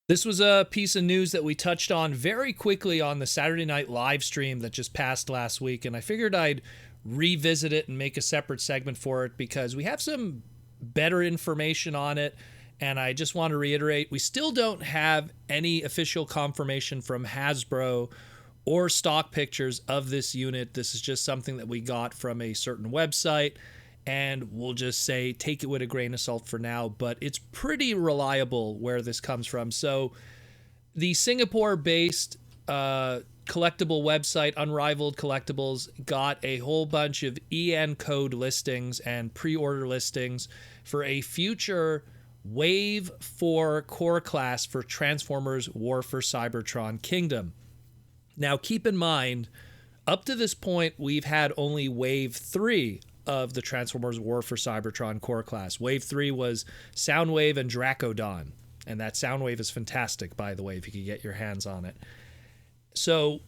This was a piece of news that we touched on very quickly on the Saturday night live stream that just passed last week, and I figured I'd revisit it and make a separate segment for it because we have some better information on it. And I just want to reiterate, we still don't have any official confirmation from Hasbro or stock pictures of this unit. This is just something that we got from a certain website, and we'll just say take it with a grain of salt for now, but it's pretty reliable where this comes from. So the Singapore-based collectible website, Unrivaled Collectibles, got a whole bunch of EN code listings and pre-order listings for a future Wave 4 core class for Transformers War for Cybertron Kingdom. Now, keep in mind, up to this point, we've had only Wave 3 of the Transformers War for Cybertron core class. Wave 3 was Soundwave and Dracodon. And that Soundwave is fantastic, by the way, if you could get your hands on it. So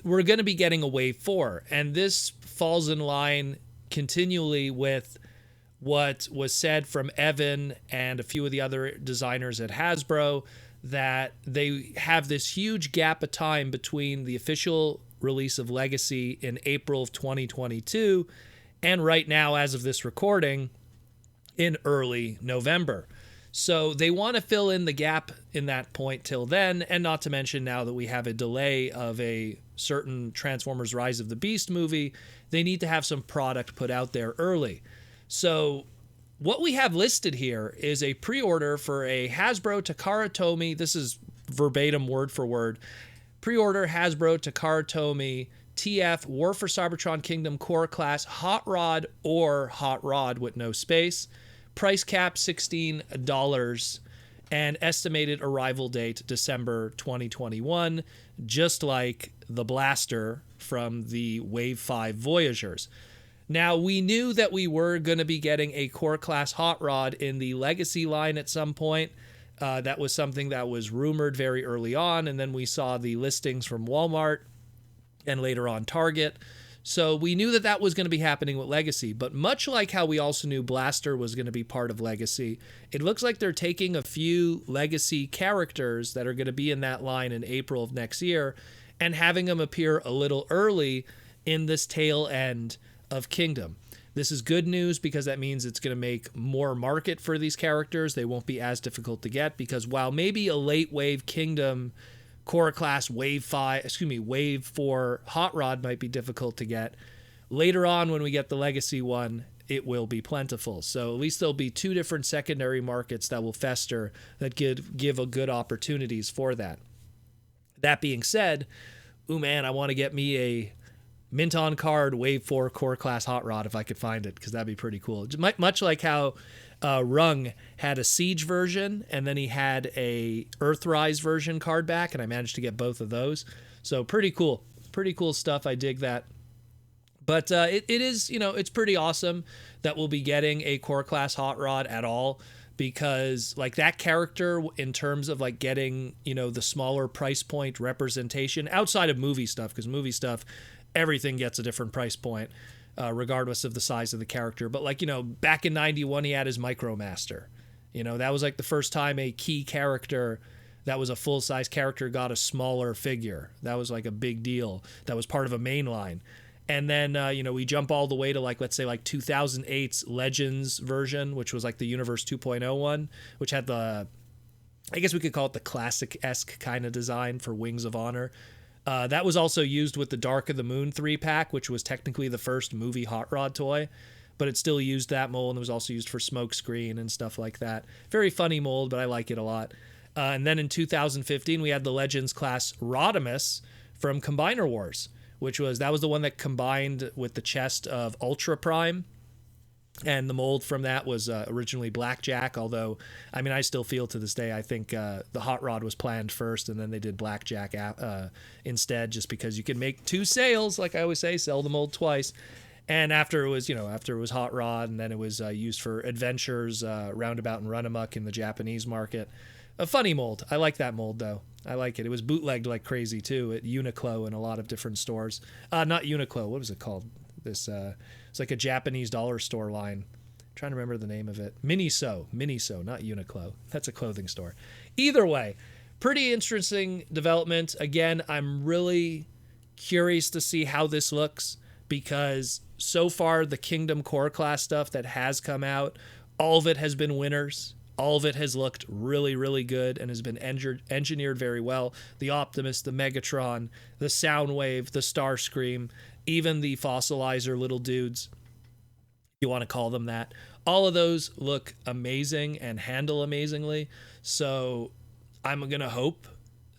we're going to be getting a Wave 4. And this falls in line continually with what was said from Evan and a few of the other designers at Hasbro, that they have this huge gap of time between the official release of Legacy in April of 2022 and right now, as of this recording, in early November. So they want to fill in the gap in that point till then, and not to mention now that we have a delay of a certain Transformers Rise of the Beast movie, they need to have some product put out there early. So what we have listed here is a pre-order for a Hasbro Takara Tomy. This is verbatim, word for word. Pre-order Hasbro Takara Tomy TF War for Cybertron Kingdom Core Class Hot Rod or Hot Rod with no space. Price cap $16 and estimated arrival date December 2021, just like the Blaster from the Wave 5 Voyagers. Now, we knew that we were going to be getting a core class hot rod in the Legacy line at some point. That was something that was rumored very early on, and then we saw the listings from Walmart and later on Target. So we knew that that was going to be happening with Legacy, but much like how we also knew Blaster was going to be part of Legacy, it looks like they're taking a few Legacy characters that are going to be in that line in April of next year and having them appear a little early in this tail end of Kingdom. This is good news because that means it's going to make more market for these characters. They won't be as difficult to get because while maybe a late wave Kingdom core class wave 4 hot rod might be difficult to get, later on when we get the Legacy one, it will be plentiful. So at least there'll be two different secondary markets that will fester that give a good opportunities for that. That being said, ooh man, I want to get me a mint on card Wave 4 core class hot rod if I could find it, because that'd be pretty cool. Much like how Rung had a Siege version and then he had a Earthrise version card back, and I managed to get both of those. So pretty cool stuff. I dig that. But it is, it's pretty awesome that we'll be getting a core class hot rod at all, because like that character in terms of like getting, the smaller price point representation outside of movie stuff, because movie stuff, everything gets a different price point, regardless of the size of the character. But like, back in 91, he had his Micromaster. That was like the first time a key character that was a full-size character got a smaller figure. That was like a big deal. That was part of a main line. And then, we jump all the way to like, let's say like 2008's Legends version, which was like the Universe 2.0 one, which had I guess we could call it the classic-esque kind of design for Wings of Honor. That was also used with the Dark of the Moon 3-pack, which was technically the first movie hot rod toy, but it still used that mold, and it was also used for Smokescreen and stuff like that. Very funny mold, but I like it a lot. And then in 2015, we had the Legends class Rodimus from Combiner Wars, that was the one that combined with the chest of Ultra Prime. And the mold from that was originally Blackjack, although, I still feel to this day, I think the Hot Rod was planned first, and then they did Blackjack instead, just because you can make two sales, like I always say, sell the mold twice. And after it was Hot Rod, and then it was used for Adventures, Roundabout and Runamuck in the Japanese market. A funny mold. I like that mold, though. I like it. It was bootlegged like crazy, too, at Uniqlo and a lot of different stores. Not Uniqlo. What was it called? It's like a Japanese dollar store line. I'm trying to remember the name of it. Miniso, not Uniqlo. That's a clothing store. Either way, pretty interesting development. Again, I'm really curious to see how this looks, because so far the Kingdom Core class stuff that has come out, all of it has been winners. All of it has looked really, really good and has been engineered very well. The Optimus, the Megatron, the Soundwave, the Starscream, even the fossilizer little dudes, if you want to call them that. All of those look amazing and handle amazingly. So I'm going to hope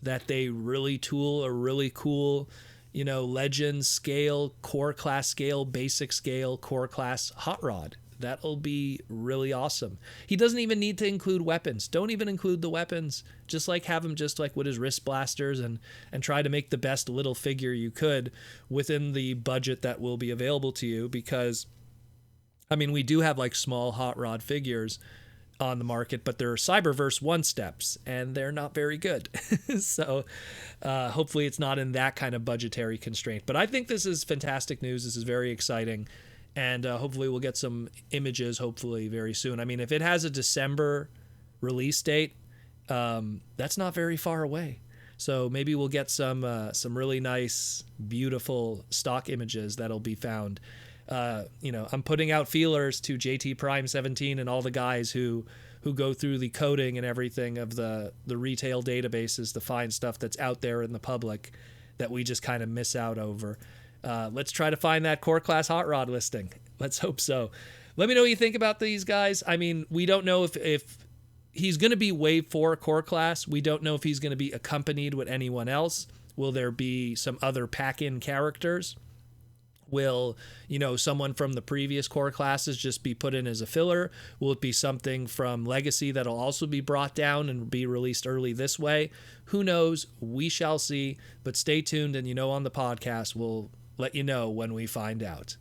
that they really tool a really cool, Legends scale, core class scale, basic scale, core class hot rod. That'll be really awesome. He doesn't even need to include weapons. Don't even include the weapons. Just have him just with his wrist blasters and try to make the best little figure you could within the budget that will be available to you, because we do have small hot rod figures on the market, but they're Cyberverse one steps and they're not very good. So hopefully it's not in that kind of budgetary constraint. But I think this is fantastic news. This is very exciting. And hopefully we'll get some images hopefully very soon. If it has a December release date, that's not very far away. So maybe we'll get some really nice, beautiful stock images that'll be found. I'm putting out feelers to JT Prime 17 and all the guys who go through the coding and everything of the retail databases to find stuff that's out there in the public that we just kind of miss out over. Let's try to find that core class hot rod listing. Let's hope so. Let me know what you think about these guys. We don't know if he's going to be Wave 4 core class. We don't know if he's going to be accompanied with anyone else. Will there be some other pack-in characters? Will, someone from the previous core classes just be put in as a filler? Will it be something from Legacy that'll also be brought down and be released early this way? Who knows? We shall see. But stay tuned, and on the podcast, we'll let you know when we find out.